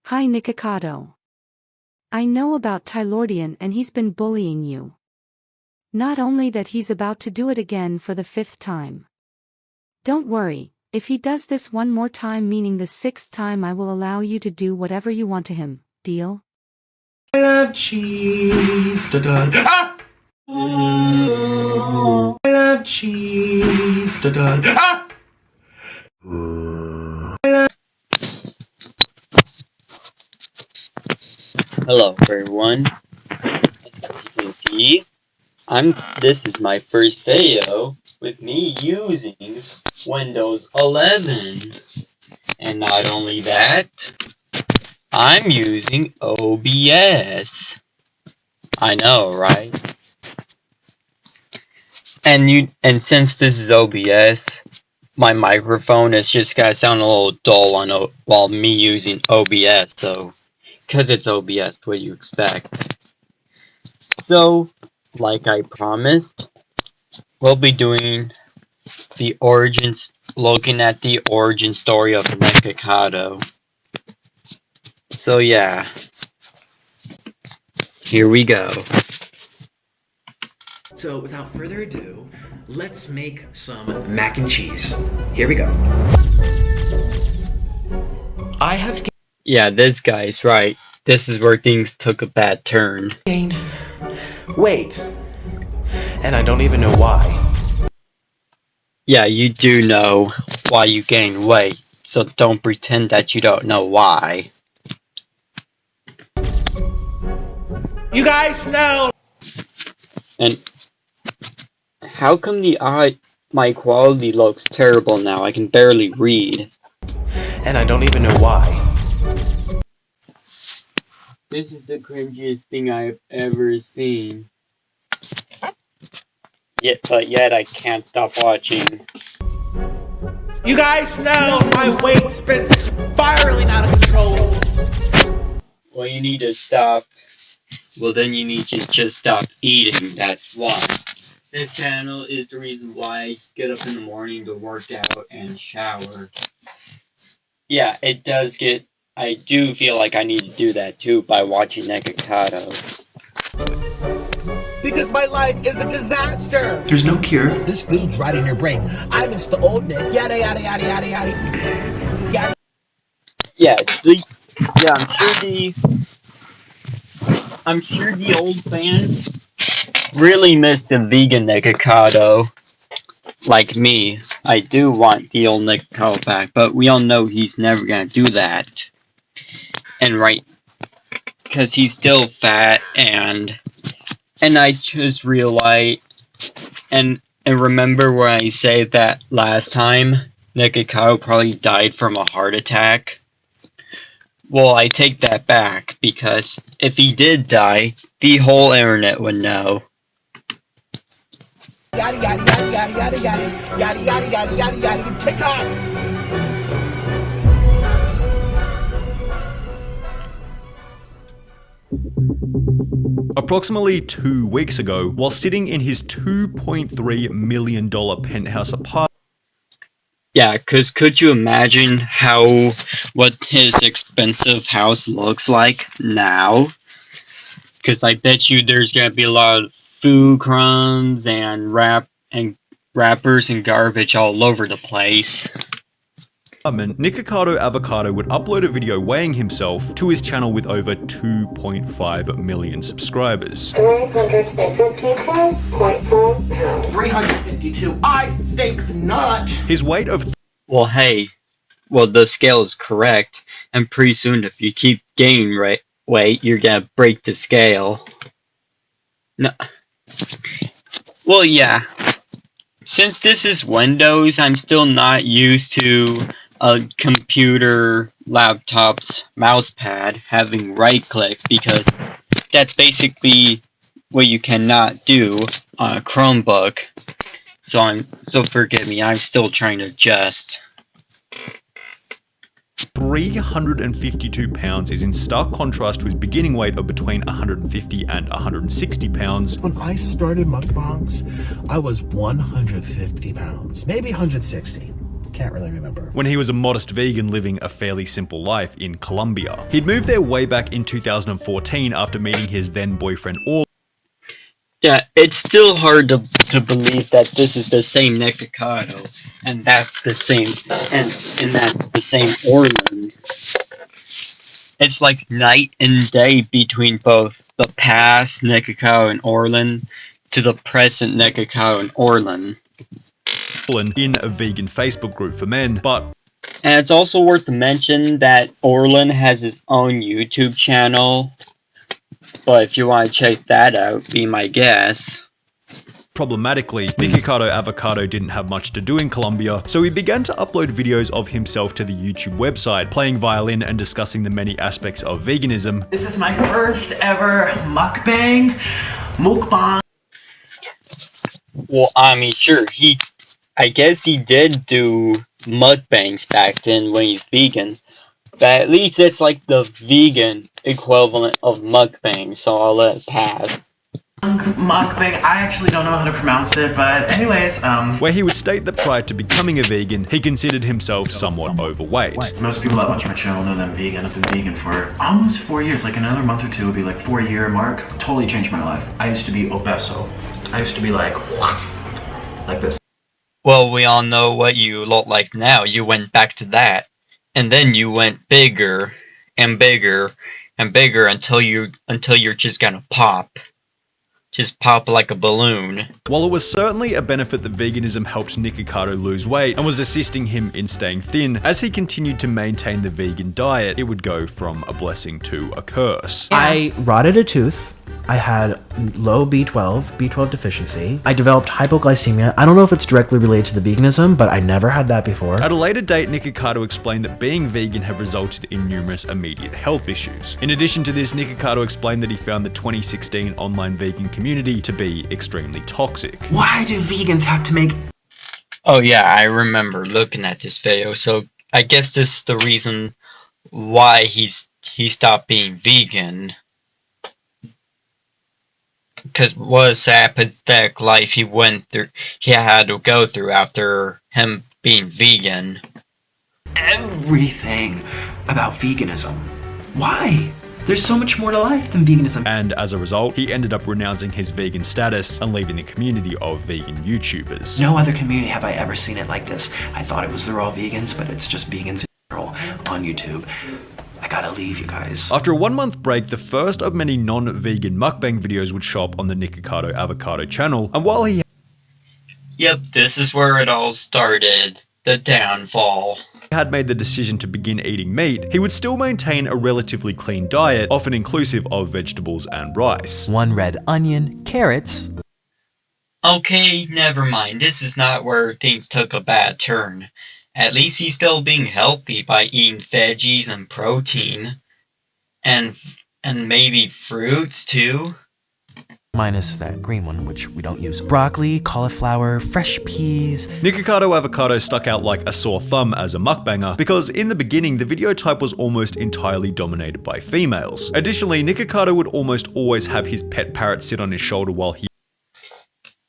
Hi Nikocado. I know about Tylordian and he's been bullying you. Not only that, he's about to do it again for the 5th time. Don't worry, if he does this one more time, meaning the 6th time, I will allow you to do whatever you want to him, deal? I love cheese. Da da. Ah! I love cheese. Da da. Ah! Hello everyone. As you can see, this is my first video with me using Windows 11. And not only that, I'm using OBS. I know, right? And since this is OBS, my microphone is just gonna sound a little dull while me using OBS, so because it's OBS, what do you expect? So, like I promised, we'll be doing looking at the origin story of Nikocado. So yeah, here we go. So without further ado, let's make some mac and cheese. Here we go. I have Yeah, this guy's right. This is where things took a bad turn. gained weight, and I don't even know why. Yeah, you do know why you gained weight, so don't pretend that you don't know why. You guys know! And how come my quality looks terrible now? I can barely read. And I don't even know why. This is the cringiest thing I've ever seen. But yet I can't stop watching. You guys know my weight's been spiraling out of control. Well, you need to stop. Well, then you need to just stop eating. That's why. This channel is the reason why I get up in the morning to work out and shower. Yeah, I do feel like I need to do that too by watching Nikocado. Because my life is a disaster. There's no cure. This food's right in your brain. I miss the old Nick. Yada yada yada yada yada. Yada. Yeah, I'm sure the old fans really miss the vegan Nikocado. Like me, I do want the old Nikocado back, but we all know he's never gonna do that. And right, because he's still fat, and I just realized, and remember where I said that last time Nikocado probably died from a heart attack? Well, I take that back, because if he did die, the whole internet would know. Yada yada yada yada yada yada yada yada yada yada yada. TikTok. Approximately 2 weeks ago, while sitting in his $2.3 million penthouse apartment. Yeah, because could you imagine what his expensive house looks like now? Because I bet you there's gonna be a lot of food crumbs and wrappers and garbage all over the place. Nikocado Avocado would upload a video weighing himself to his channel with over 2.5 million subscribers. 354.4 pounds. 352. I think not. His weight of Well, hey, the scale is correct, and pretty soon if you keep gaining weight, you're gonna break the scale. No. Well, yeah. Since this is Windows, I'm still not used to a computer laptop's mouse pad having right click, because that's basically what you cannot do on a Chromebook. So forgive me, I'm still trying to adjust. 352 pounds is in stark contrast to his beginning weight of between 150 and 160 pounds. When I started mukbangs, I was 150 pounds, maybe 160. Can't really remember. When he was a modest vegan living a fairly simple life in Colombia. He'd moved there way back in 2014 after meeting his then boyfriend Orl. Yeah, it's still hard to believe that this is the same Nikocado, and that's the same, and that's the same Orland. It's like night and day between both the past Nikocado and Orland to the present Nikocado and Orland. In a vegan Facebook group for men, but And it's also worth to mention that Orland has his own YouTube channel, but if you want to check that out, be my guest. problematically, Nikocado Avocado didn't have much to do in Colombia, so he began to upload videos of himself to the YouTube website, playing violin and discussing the many aspects of veganism. This is my first ever mukbang. Well, I mean, sure, I guess he did do mukbangs back then when he's vegan, but at least it's like the vegan equivalent of mukbang, so I'll let it pass. Mukbang, I actually don't know how to pronounce it, but anyways, Where he would state that prior to becoming a vegan, he considered himself somewhat overweight. most people that watch my channel know that I'm vegan. I've been vegan for almost 4 years. Like another month or two will be like 4-year mark. Totally changed my life. I used to be obeso. I used to be like this. Well, we all know what you look like now. You went back to that, and then you went bigger and bigger and bigger until you're just gonna pop. Just pop like a balloon. While it was certainly a benefit that veganism helped Nikocado lose weight and was assisting him in staying thin, as he continued to maintain the vegan diet, it would go from a blessing to a curse. I rotted a tooth. I had low B12 deficiency. I developed hypoglycemia. I don't know if it's directly related to the veganism, but I never had that before. At a later date, Nikocado explained that being vegan had resulted in numerous immediate health issues. In addition to this, Nikocado explained that he found the 2016 online vegan community to be extremely toxic. Why do vegans have to make... Oh yeah, I remember looking at this video, so I guess this is the reason why he stopped being vegan. Because what a sad, pathetic life he had to go through after him being vegan. everything about veganism? Why? There's so much more to life than veganism. And as a result, he ended up renouncing his vegan status and leaving the community of vegan YouTubers. No other community have I ever seen it like this. I thought it was they're all vegans, but it's just vegans in general on YouTube. I gotta leave, you guys. After a 1-month break, the first of many non-vegan mukbang videos would show up on the Nikocado Avocado channel, and while he Yep, this is where it all started. The downfall. had made the decision to begin eating meat, he would still maintain a relatively clean diet, often inclusive of vegetables and rice. 1 red onion, carrots. Okay, never mind. This is not where things took a bad turn. At least he's still being healthy by eating veggies and protein. And maybe fruits too. Minus that green one, which we don't use. Broccoli, cauliflower, fresh peas. Nikocado Avocado stuck out like a sore thumb as a mukbanger because in the beginning the video type was almost entirely dominated by females. Additionally, Nikocado would almost always have his pet parrot sit on his shoulder while he...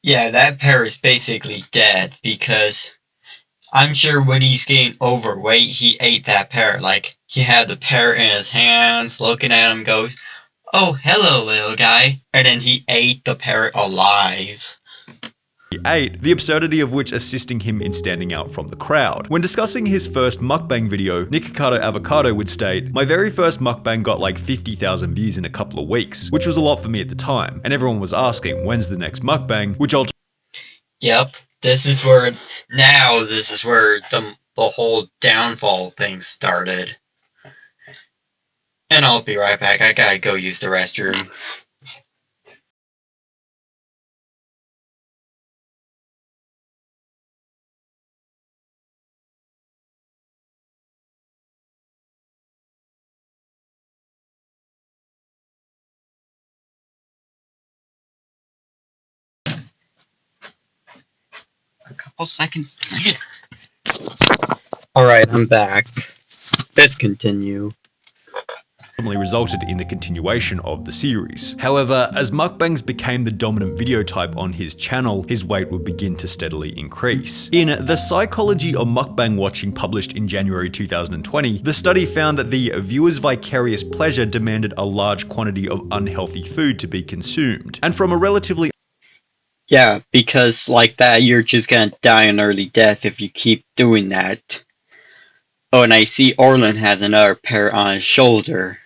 Yeah, that parrot's basically dead because I'm sure when he's getting overweight, he ate that parrot. Like, he had the parrot in his hands, looking at him, goes, "Oh, hello, little guy." And then he ate the parrot alive. ate, the absurdity of which assisting him in standing out from the crowd. When discussing his first mukbang video, Nikocado Avocado would state, "My very first mukbang got like 50,000 views in a couple of weeks, which was a lot for me at the time, and everyone was asking, when's the next mukbang, which I'll..." Yep, this is where the whole downfall thing started. And I'll be right back, I gotta go use the restroom. A couple seconds. Alright, I'm back. Let's continue. resulted in the continuation of the series. However, as mukbangs became the dominant video type on his channel, his weight would begin to steadily increase. In The Psychology of Mukbang Watching, published in January 2020, the study found that the viewer's vicarious pleasure demanded a large quantity of unhealthy food to be consumed, and from a relatively Yeah, because like that, you're just gonna die an early death if you keep doing that. Oh, and I see Orlin has another pair on his shoulder.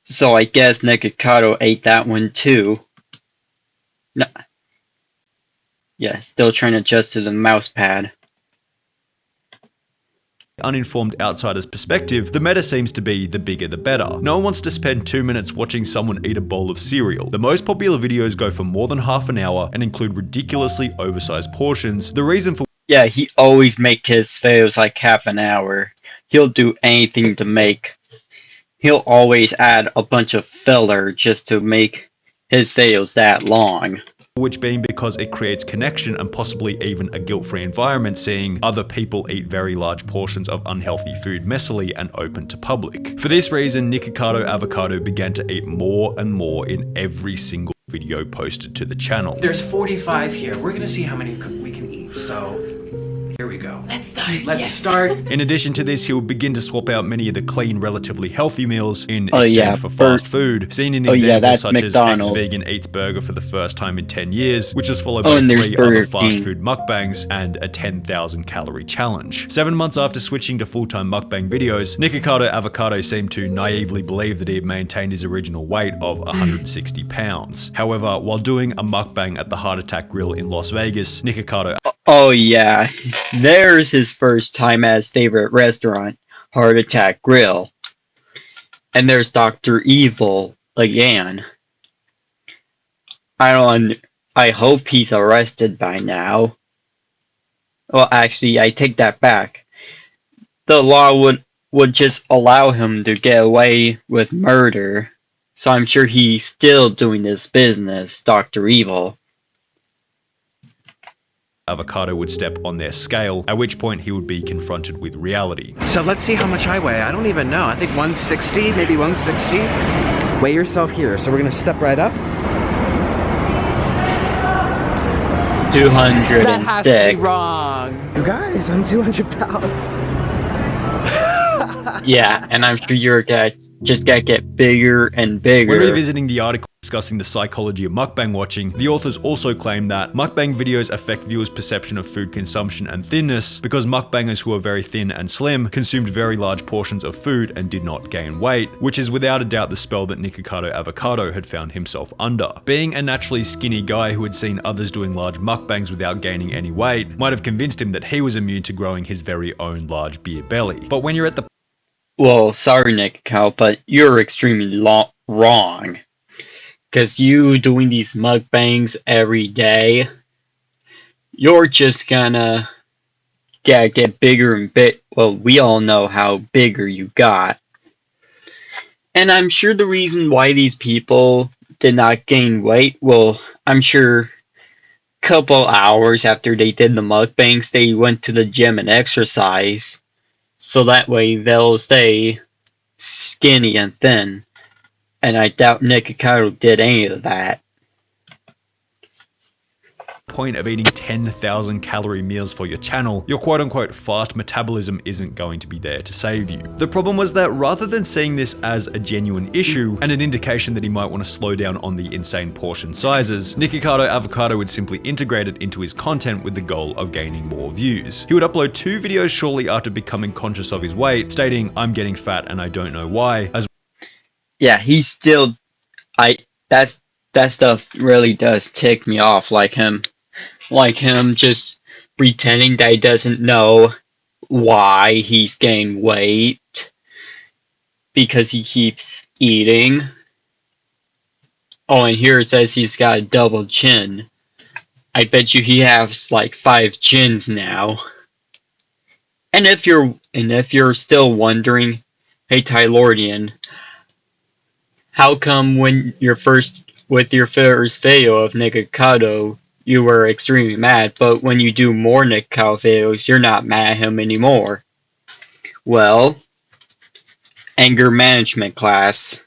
So I guess Nikocado ate that one too. No. Yeah, still trying to adjust to the mouse pad. uninformed outsider's perspective, the meta seems to be the bigger the better. No one wants to spend 2 minutes watching someone eat a bowl of cereal. The most popular videos go for more than half an hour and include ridiculously oversized portions. The reason for Yeah, he always make his videos like half an hour. He'll do anything to make. He'll always add a bunch of filler just to make his videos that long. which being because it creates connection and possibly even a guilt-free environment, seeing other people eat very large portions of unhealthy food messily and open to public. For this reason, Nikocado Avocado began to eat more and more in every single video posted to the channel. There's 45 here. We're gonna see how many we can eat, so here we go. Let's start. In addition to this, he will begin to swap out many of the clean, relatively healthy meals in exchange for fast food, seen in examples such as ex-vegan eats burger for the first time in 10 years, which was followed by 3 other fast food mukbangs and a 10,000 calorie challenge. 7 months after switching to full-time mukbang videos, Nikocado Avocado seemed to naively believe that he had maintained his original weight of 160 pounds. However, while doing a mukbang at the Heart Attack Grill in Las Vegas, Nikocado... Oh yeah, there's his first time at his favorite restaurant, Heart Attack Grill. And there's Dr. Evil again. I hope he's arrested by now. Well, actually, I take that back. The law would just allow him to get away with murder. So I'm sure he's still doing this business, Dr. Evil. Avocado would step on their scale, at which point he would be confronted with reality. So let's see how much I weigh. I don't even know. I think 160, maybe 160. Weigh yourself here. So we're gonna step right up. 206. That has to be wrong. You guys, I'm 200 pounds. Yeah, and I'm sure you're just gonna get bigger and bigger. When revisiting the article discussing the psychology of mukbang watching, the authors also claim that mukbang videos affect viewers' perception of food consumption and thinness because mukbangers who are very thin and slim consumed very large portions of food and did not gain weight, which is without a doubt the spell that Nikocado Avocado had found himself under. Being a naturally skinny guy who had seen others doing large mukbangs without gaining any weight might have convinced him that he was immune to growing his very own large beer belly. But when you're at the... Well, sorry Nikocado, but you're extremely wrong. Because you doing these mukbangs every day, you're just gonna get bigger and big. Well, we all know how bigger you got. And I'm sure the reason why these people did not gain weight, well, I'm sure a couple hours after they did the mukbangs, they went to the gym and exercise. So that way they'll stay skinny and thin. And I doubt Nikocado did any of that. Point of eating 10,000 calorie meals for your channel, your quote-unquote fast metabolism isn't going to be there to save you. The problem was that rather than seeing this as a genuine issue and an indication that he might want to slow down on the insane portion sizes, Nikocado Avocado would simply integrate it into his content with the goal of gaining more views. He would upload 2 videos shortly after becoming conscious of his weight, stating, "I'm getting fat and I don't know why," as Yeah, he still... That stuff really does tick me off, like him just pretending that he doesn't know why he's gained weight because he keeps eating. Oh, and here it says he's got a double chin. I bet you he has like 5 chins now. And if you're still wondering, hey Tylordian, how come when with your first video of Nikocado, you were extremely mad, but when you do more Nikocado videos, you're not mad at him anymore? Well, anger management class.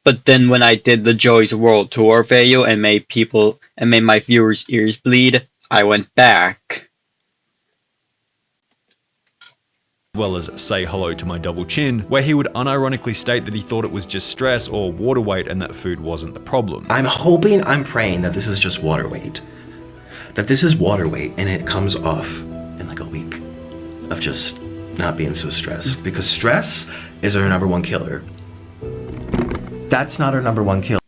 But then when I did the Joy's World Tour video and made my viewers' ears bleed, I went back. As well as Say Hello to My Double Chin, where he would unironically state that he thought it was just stress or water weight and that food wasn't the problem. I'm praying that this is just water weight. That this is water weight and it comes off in like a week of just not being so stressed. Because stress is our #1 killer. That's not our #1 killer.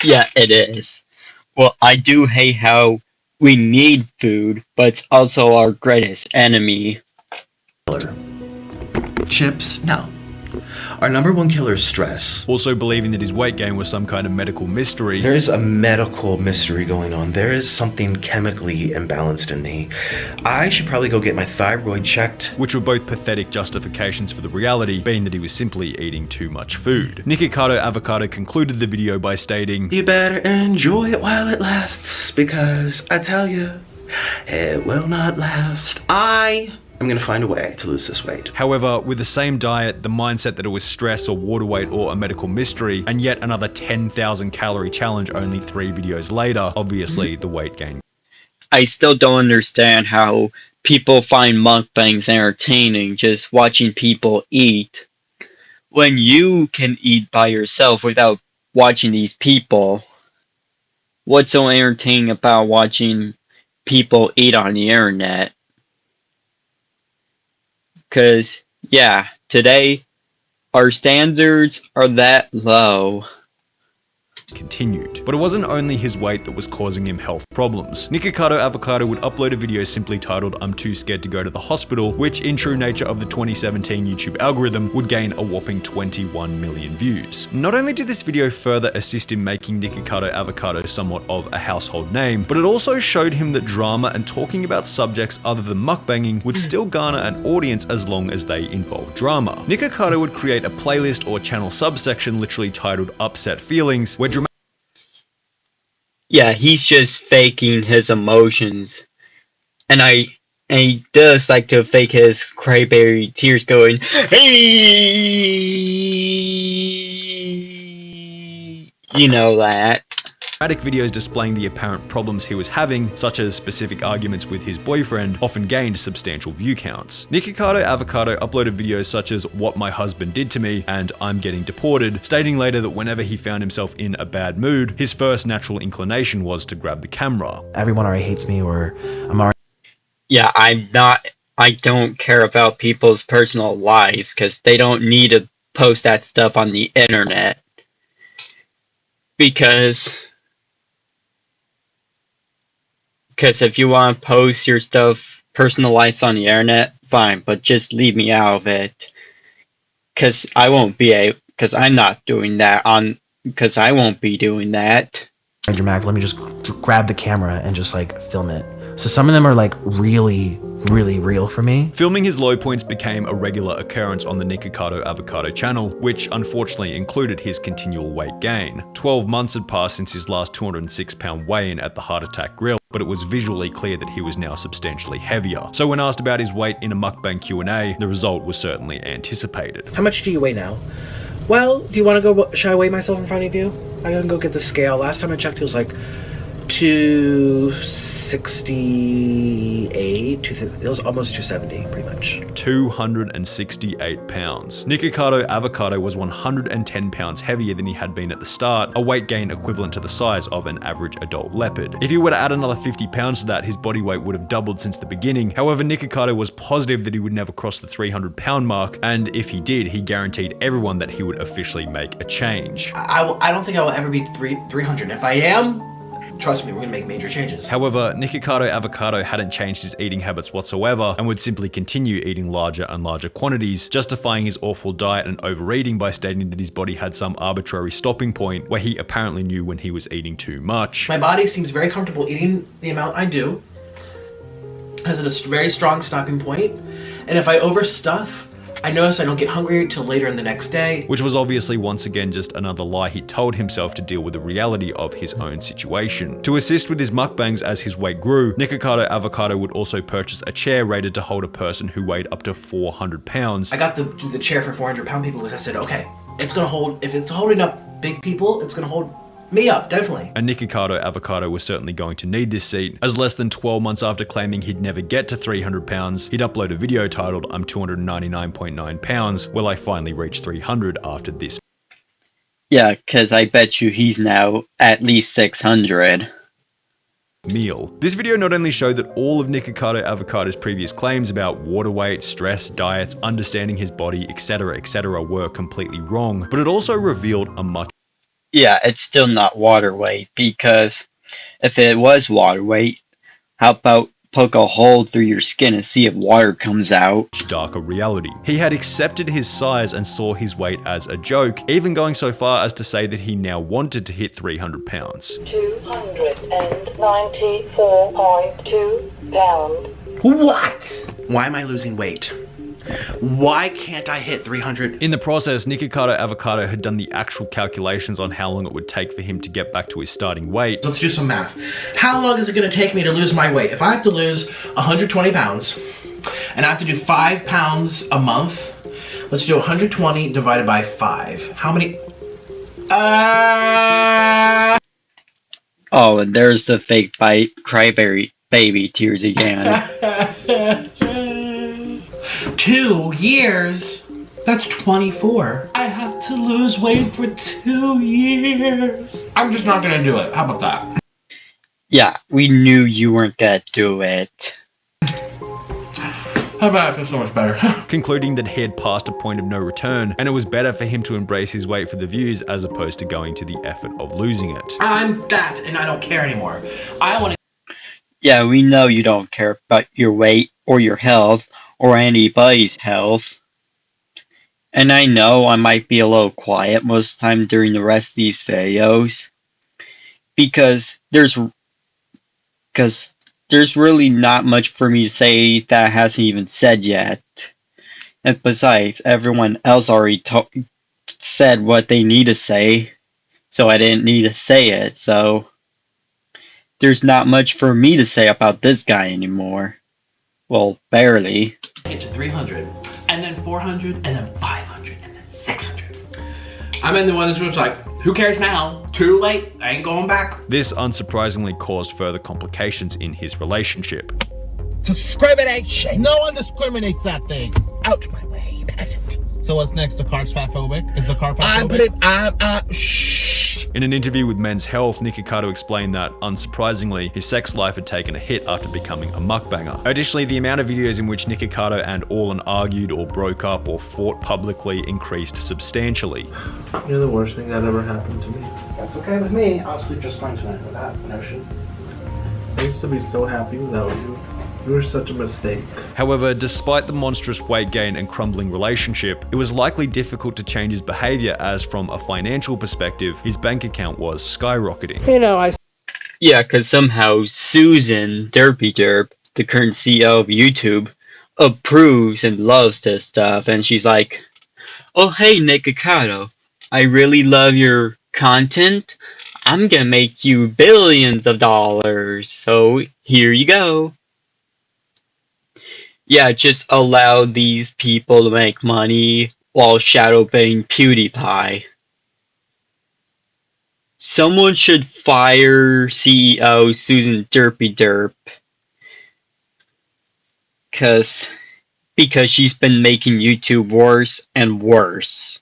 Yeah, it is. Well, I do hate how we need food, but it's also our greatest enemy. Chips? No. Our #1 killer is stress. Also believing that his weight gain was some kind of medical mystery. There is a medical mystery going on. There is something chemically imbalanced in me. I should probably go get my thyroid checked. Which were both pathetic justifications for the reality, being that he was simply eating too much food. Nikocado Avocado concluded the video by stating, "You better enjoy it while it lasts, because I tell you, it will not last. I'm gonna find a way to lose this weight." However, with the same diet, the mindset that it was stress or water weight or a medical mystery, and yet another 10,000 calorie challenge only 3 videos later, obviously the weight gain. I still don't understand how people find mukbangs entertaining, just watching people eat. When you can eat by yourself without watching these people, what's so entertaining about watching people eat on the internet? Because, yeah, today, our standards are that low. Continued. But it wasn't only his weight that was causing him health problems. Nikocado Avocado would upload a video simply titled "I'm too scared to go to the hospital," which in true nature of the 2017 YouTube algorithm would gain a whopping 21 million views. Not only did this video further assist in making Nikocado Avocado somewhat of a household name, but it also showed him that drama and talking about subjects other than mukbanging would still garner an audience as long as they involve drama. Nikocado would create a playlist or channel subsection literally titled "Upset Feelings," where Yeah, he's just faking his emotions. And he does like to fake his cryberry tears going, hey! You know that. Dramatic videos displaying the apparent problems he was having, such as specific arguments with his boyfriend, often gained substantial view counts. Nikocado Avocado uploaded videos such as "What My Husband Did to Me" and "I'm Getting Deported," stating later that whenever he found himself in a bad mood, his first natural inclination was to grab the camera. Everyone already hates me, or I'm already... Yeah, I don't care about people's personal lives because they don't need to post that stuff on the internet. Because if you want to post your stuff, personal life on the internet, fine, but just leave me out of it. Because I'm not doing that because I won't be doing that. dramatic. Let me just grab the camera and just like film it. So some of them are like really real for me. Filming his low points became a regular occurrence on the Nikocado Avocado channel, which unfortunately included his continual weight gain. 12 months had passed since his last 206-pound weigh-in at the Heart Attack Grill, but it was visually clear that he was now substantially heavier. So when asked about his weight in a mukbang Q&A, the result was certainly anticipated. How much do you weigh now? Well, do you want to go, should I weigh myself in front of you? I gotta go get the scale. Last time I checked, it was like 268, it was almost 270, pretty much. 268 pounds. Nikocado Avocado was 110 pounds heavier than he had been at the start, a weight gain equivalent to the size of an average adult leopard. If he were to add another 50 pounds to that, his body weight would have doubled since the beginning. However, Nikocado was positive that he would never cross the 300-pound mark, and if he did, he guaranteed everyone that he would officially make a change. I don't think I will ever beat 300. If I am, trust me, we're gonna make major changes. However, Nikocado Avocado hadn't changed his eating habits whatsoever and would simply continue eating larger and larger quantities, justifying his awful diet and overeating by stating that his body had some arbitrary stopping point where he apparently knew when he was eating too much. My body seems very comfortable eating the amount I do, has a very strong stopping point, and if I overstuff, I noticed I don't get hungry until later in the next day. Which was obviously once again just another lie he told himself to deal with the reality of his own situation. To assist with his mukbangs as his weight grew, Nikocado Avocado would also purchase a chair rated to hold a person who weighed up to 400 pounds. I got the chair for 400-pound people because I said, okay, it's gonna hold, if it's holding up big people, it's gonna hold me up, definitely. And Nikocado Avocado was certainly going to need this seat, as less than 12 months after claiming he'd never get to 300 pounds, he'd upload a video titled, "I'm 299.9 pounds, will I finally reach 300 after this?" Yeah, because I bet you he's now at least 600. meal. This video not only showed that all of Nikocado Avocado's previous claims about water weight, stress, diets, understanding his body, etc. were completely wrong, but it also revealed a much Yeah, it's still not water weight, because if it was water weight, how about poke a hole through your skin and see if water comes out? darker reality. He had accepted his size and saw his weight as a joke, even going so far as to say that he now wanted to hit 300 pounds. 294.2 pounds. What? Why am I losing weight? Why can't I hit 300? In the process, Nikocado Avocado had done the actual calculations on how long it would take for him to get back to his starting weight. Let's do some math. How long is it going to take me to lose my weight? If I have to lose 120 pounds, and I have to do 5 pounds a month, let's do 120 divided by 5. How many? Oh, and there's the fake cryberry baby tears again. 2 years? That's 24. I have to lose weight for 2 years. I'm just not gonna do it. How about that? Yeah, we knew you weren't gonna do it. How about I feel so much better? Concluding that he had passed a point of no return, and it was better for him to embrace his weight for the views as opposed to going to the effort of losing it. I'm fat and I don't care anymore. I want to. Yeah, we know you don't care about your weight or your health or anybody's health. And I know I might be a little quiet most of the time during the rest of these videos, because there's really not much for me to say that I hasn't even said yet. And besides, everyone else already said what they need to say, so I didn't need to say it, so there's not much for me to say about this guy anymore. Well, barely. Get to 300, and then 400, and then 500, and then 600. I'm in the one that's like, who cares now? Too late. I ain't going back. This unsurprisingly caused further complications in his relationship. Discrimination! No one discriminates that thing. Out my way, peasant. So what's next? The car's fatphobic? Is the car fatphobic? Shh. In an interview with Men's Health, Nikocado explained that, unsurprisingly, his sex life had taken a hit after becoming a mukbanger. Additionally, the amount of videos in which Nikocado and Orlan argued or broke up or fought publicly increased substantially. You're the worst thing that ever happened to me. That's okay with me. I'll sleep just fine tonight with that notion. I used to be so happy without you. You were such a mistake. However, despite the monstrous weight gain and crumbling relationship, it was likely difficult to change his behavior as, from a financial perspective, his bank account was skyrocketing. Yeah, because somehow Susan Derpy Derp, the current CEO of YouTube, approves and loves this stuff, and she's like, "Oh hey Nikocado, I really love your content. I'm gonna make you billions of dollars, so here you go." Yeah, just allow these people to make money while shadowbanning PewDiePie. Someone should fire CEO Susan Derpy Derp. Because she's been making YouTube worse and worse.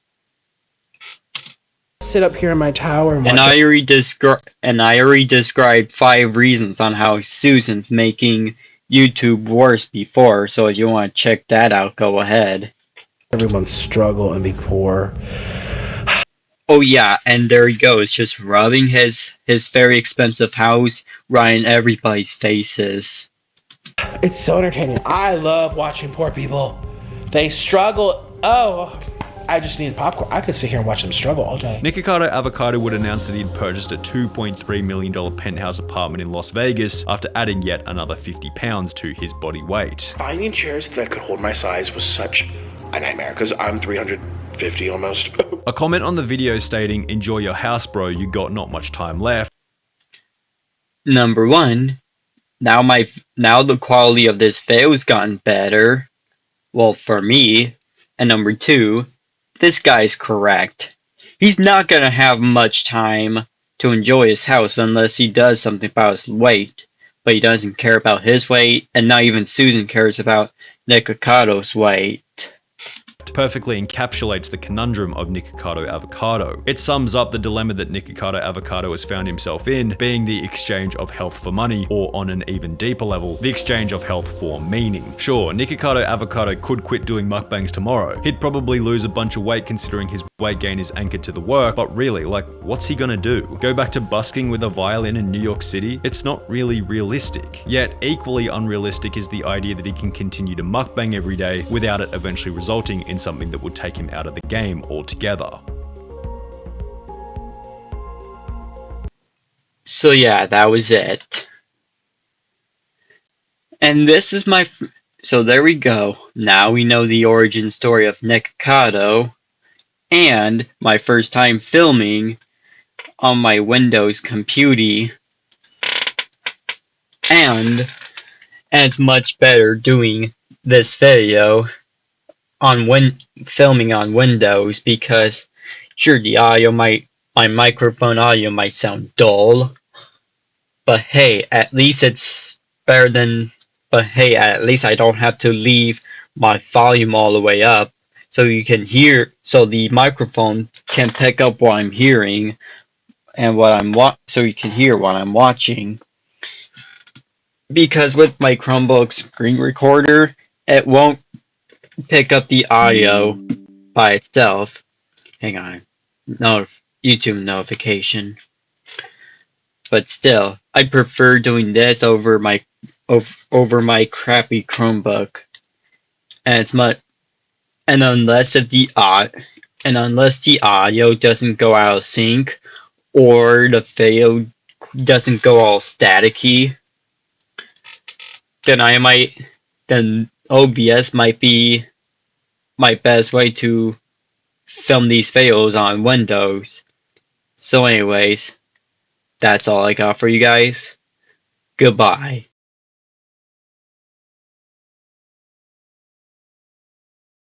Sit up here in my tower and watch. And I already described 5 reasons on how Susan's making YouTube worse before, so if you want to check that out, go ahead. Everyone struggle and be poor. Oh yeah, and there he goes, just rubbing his very expensive house right in everybody's faces. It's so entertaining. I love watching poor people. They struggle. Oh, I just need popcorn. I could sit here and watch them struggle all day. Nikocado Avocado would announce that he'd purchased a $2.3 million penthouse apartment in Las Vegas after adding yet another 50 pounds to his body weight. Finding chairs that could hold my size was such a nightmare because I'm 350 almost. A comment on the video stating, "Enjoy your house, bro, you got not much time left." Number 1, now the quality of this video's gotten better. Well, for me. And number 2, this guy's correct. He's not gonna have much time to enjoy his house unless he does something about his weight. But he doesn't care about his weight, and not even Susan cares about Nikocado's weight. Perfectly encapsulates the conundrum of Nikocado Avocado. It sums up the dilemma that Nikocado Avocado has found himself in, being the exchange of health for money, or on an even deeper level, the exchange of health for meaning. Sure, Nikocado Avocado could quit doing mukbangs tomorrow. He'd probably lose a bunch of weight considering his weight gain is anchored to the work, but really, like, what's he gonna do? Go back to busking with a violin in New York City? It's not really realistic. Yet, equally unrealistic is the idea that he can continue to mukbang every day without it eventually resulting in something that would take him out of the game altogether. So yeah, that was it. And this is so there we go. Now we know the origin story of Nikocado, and my first time filming on my Windows computer, and it's much better doing this video on filming on Windows, because sure, the audio my microphone audio might sound dull, but hey, at least it's better than. But hey, at least I don't have to leave my volume all the way up, so you can hear. So the microphone can pick up what I'm hearing and so you can hear what I'm watching. Because with my Chromebook screen recorder, it won't pick up the audio by itself. Hang on, YouTube notification. But still, I prefer doing this over my crappy Chromebook, and it's much. And unless the audio doesn't go out of sync, or the video doesn't go all staticky, then OBS might be my best way to film these videos on Windows. So anyways, that's all I got for you guys. Goodbye.